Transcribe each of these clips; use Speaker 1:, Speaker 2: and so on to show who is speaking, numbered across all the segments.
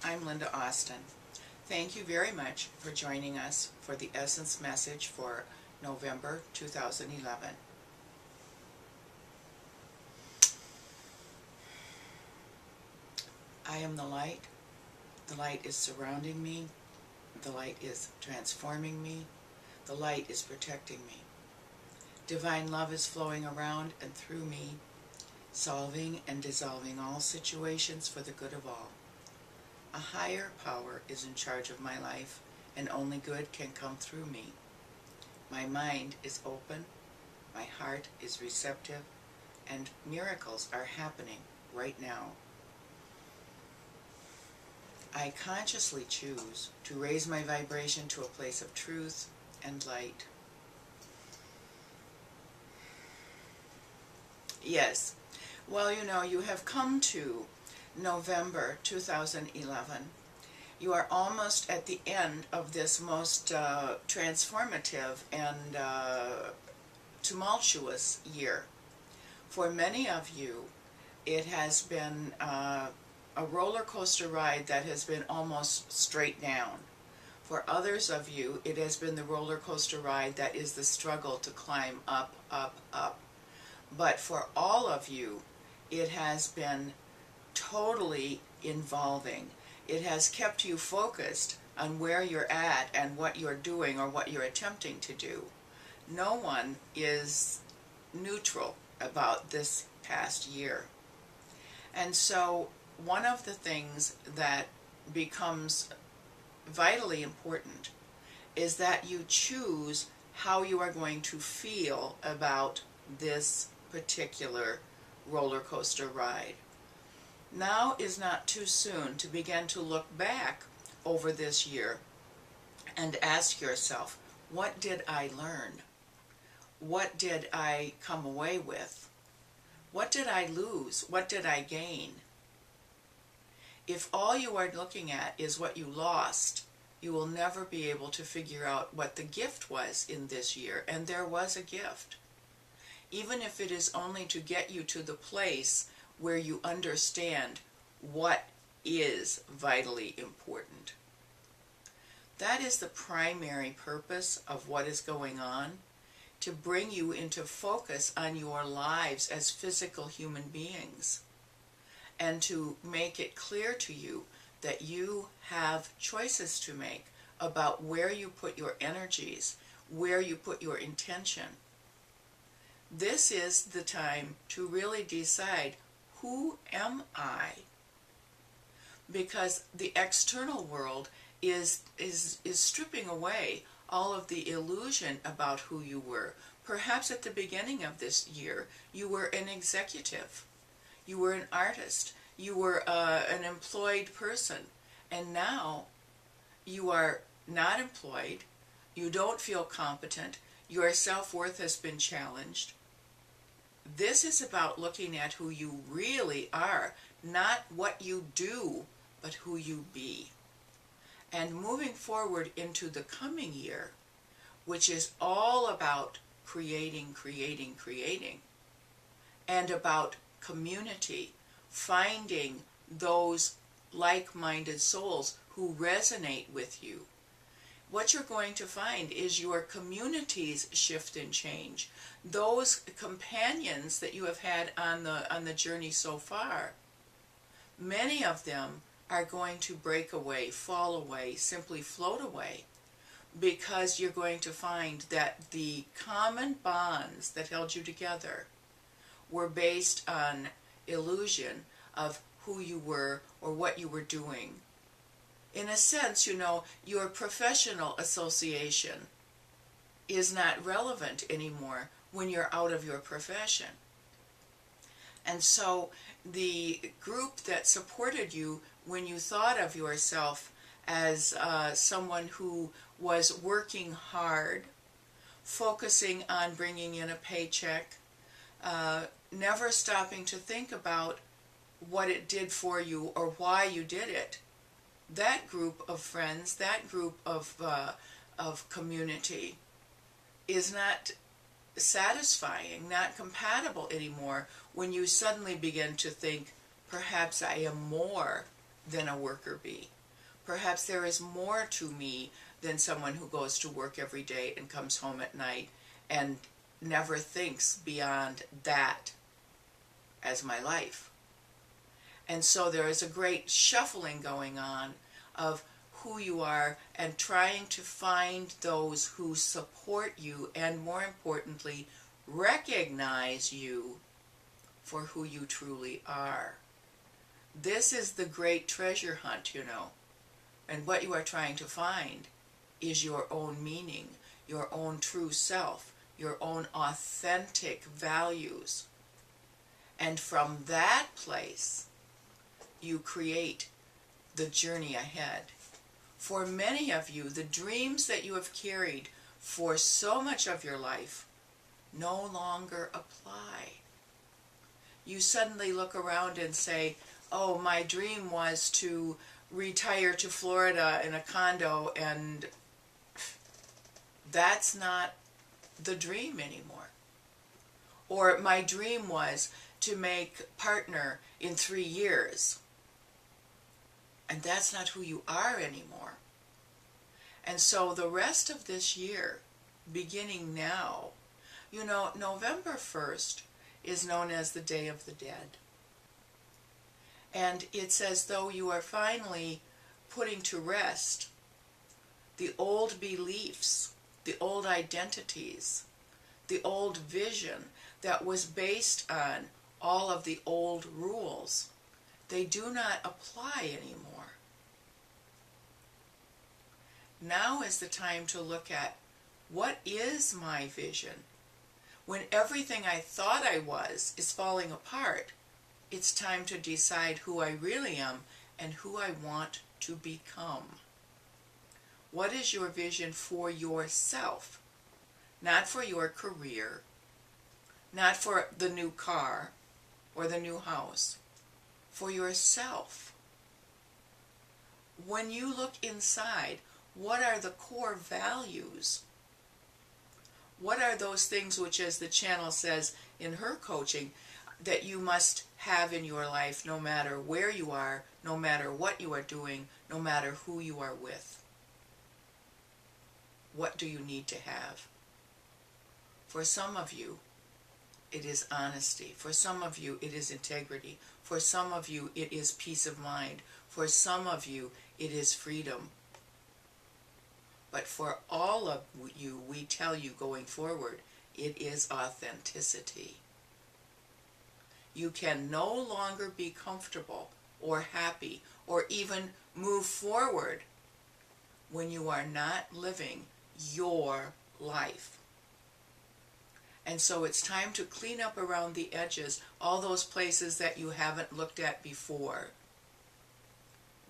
Speaker 1: I'm Lynda Austin. Thank you very much for joining us for the Essence message for November 2011. I am the light. The light is surrounding me. The light is transforming me. The light is protecting me. Divine love is flowing around and through me, solving and dissolving all situations for the good of all. A higher power is in charge of my life, and only good can come through me. My mind is open, my heart is receptive, and miracles are happening right now. I consciously choose to raise my vibration to a place of truth and light. Yes, well, you have come to November 2011. You are almost at the end of this most transformative and tumultuous year. For many of you, it has been a roller coaster ride that has been almost straight down. For others of you, it has been the roller coaster ride that is the struggle to climb up, up, up. But for all of you, it has been totally involving. It has kept you focused on where you're at and what you're doing or what you're attempting to do. No one is neutral about this past year. And so one of the things that becomes vitally important is that you choose how you are going to feel about this particular roller coaster ride. Now is not too soon to begin to look back over this year and ask yourself, what did I learn? What did I come away with? What did I lose? What did I gain? If all you are looking at is what you lost, you will never be able to figure out what the gift was in this year. And there was a gift. Even if it is only to get you to the place where you understand what is vitally important. That is the primary purpose of what is going on, to bring you into focus on your lives as physical human beings, and to make it clear to you that you have choices to make about where you put your energies, where you put your intention. This is the time to really decide, who am I? Because the external world is stripping away all of the illusion about who you were. Perhaps at the beginning of this year, you were an executive. You were an artist. You were an employed person. And now you are not employed. You don't feel competent. Your self-worth has been challenged. This is about looking at who you really are, not what you do, but who you be. And moving forward into the coming year, which is all about creating, creating, creating, and about community, finding those like-minded souls who resonate with you. What you're going to find is your communities shift and change. Those companions that you have had on the journey so far, many of them are going to break away, fall away, simply float away, because you're going to find that the common bonds that held you together were based on illusion of who you were or what you were doing. In a sense, your professional association is not relevant anymore when you're out of your profession. And so the group that supported you when you thought of yourself as someone who was working hard, focusing on bringing in a paycheck, never stopping to think about what it did for you or why you did it, that group of friends, that group of community is not satisfying, not compatible anymore when you suddenly begin to think, perhaps I am more than a worker bee. Perhaps there is more to me than someone who goes to work every day and comes home at night and never thinks beyond that as my life. And so there is a great shuffling going on of who you are and trying to find those who support you and, more importantly, recognize you for who you truly are. This is the great treasure hunt, you know. And what you are trying to find is your own meaning, your own true self, your own authentic values. And from that place, you create the journey ahead. For many of you, the dreams that you have carried for so much of your life no longer apply. You suddenly look around and say, oh, my dream was to retire to Florida in a condo, and that's not the dream anymore. Or my dream was to make partner in 3 years, and that's not who you are anymore. And so the rest of this year, beginning now, you know, November 1st is known as the Day of the Dead. And it's as though you are finally putting to rest the old beliefs, the old identities, the old vision that was based on all of the old rules. They do not apply anymore. Now is the time to look at, what is my vision? When everything I thought I was is falling apart, it's time to decide who I really am and who I want to become. What is your vision for yourself? Not for your career, not for the new car or the new house, for yourself. When you look inside, what are the core values? What are those things which, as the channel says in her coaching, that you must have in your life no matter where you are, no matter what you are doing, no matter who you are with? What do you need to have? For some of you, it is honesty. For some of you, it is integrity. For some of you, it is peace of mind. For some of you, it is freedom. But for all of you, we tell you going forward, it is authenticity. You can no longer be comfortable or happy or even move forward when you are not living your life. And so it's time to clean up around the edges, all those places that you haven't looked at before.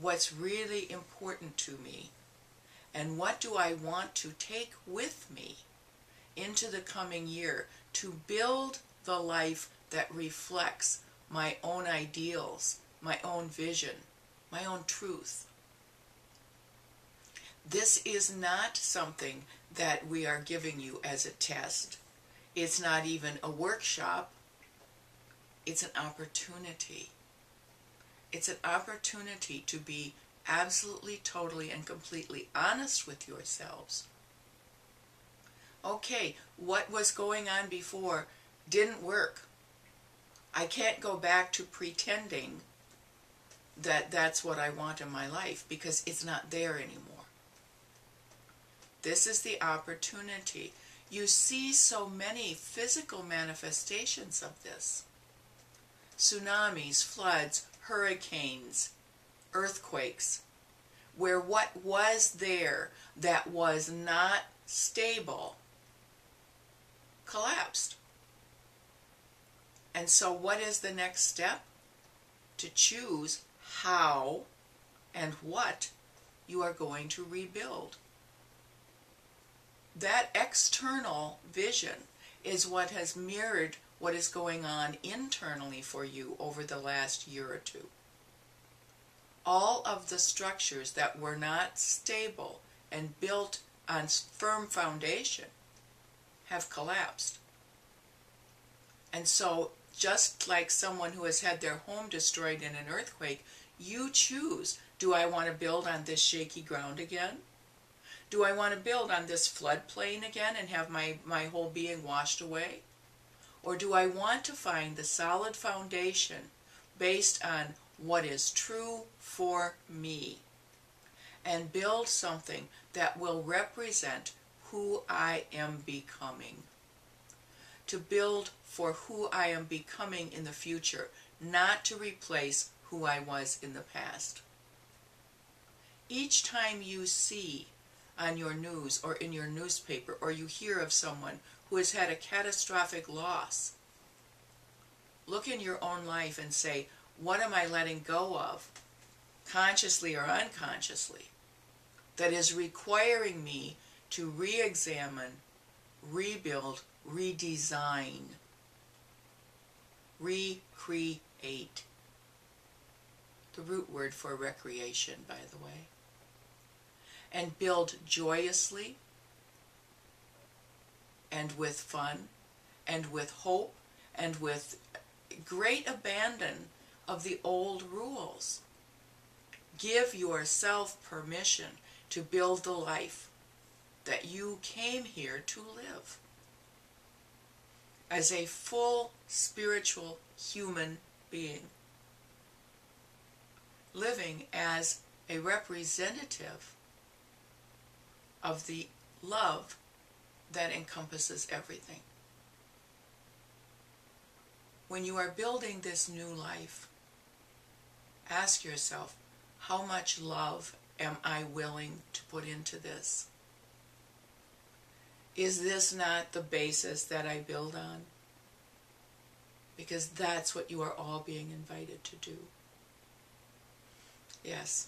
Speaker 1: What's really important to me? And what do I want to take with me into the coming year to build the life that reflects my own ideals, my own vision, my own truth? This is not something that we are giving you as a test. It's not even a workshop. It's an opportunity. It's an opportunity to be absolutely, totally, and completely honest with yourselves. Okay, what was going on before didn't work. I can't go back to pretending that that's what I want in my life, because it's not there anymore. This is the opportunity. You see so many physical manifestations of this. Tsunamis, floods, hurricanes, earthquakes, where what was there that was not stable collapsed. And so what is the next step? To choose how and what you are going to rebuild. That external vision is what has mirrored what is going on internally for you over the last year or two. All of the structures that were not stable and built on firm foundation have collapsed. And so, just like someone who has had their home destroyed in an earthquake, you choose, Do I want to build on this shaky ground again? Do I want to build on this floodplain again and have my whole being washed away? Or do I want to find the solid foundation based on what is true for me and build something that will represent who I am becoming? To build for who I am becoming in the future, not to replace who I was in the past. Each time you see on your news or in your newspaper or you hear of someone who has had a catastrophic loss, look in your own life and say, what am I letting go of, consciously or unconsciously, that is requiring me to re-examine, rebuild, redesign, recreate. The root word for recreation, by the way. And build joyously and with fun and with hope and with great abandon of the old rules. Give yourself permission to build the life that you came here to live as a full spiritual human being, living as a representative of the love that encompasses everything. When you are building this new life, ask yourself, how much love am I willing to put into this? Is this not the basis that I build on? Because that's what you are all being invited to do. Yes,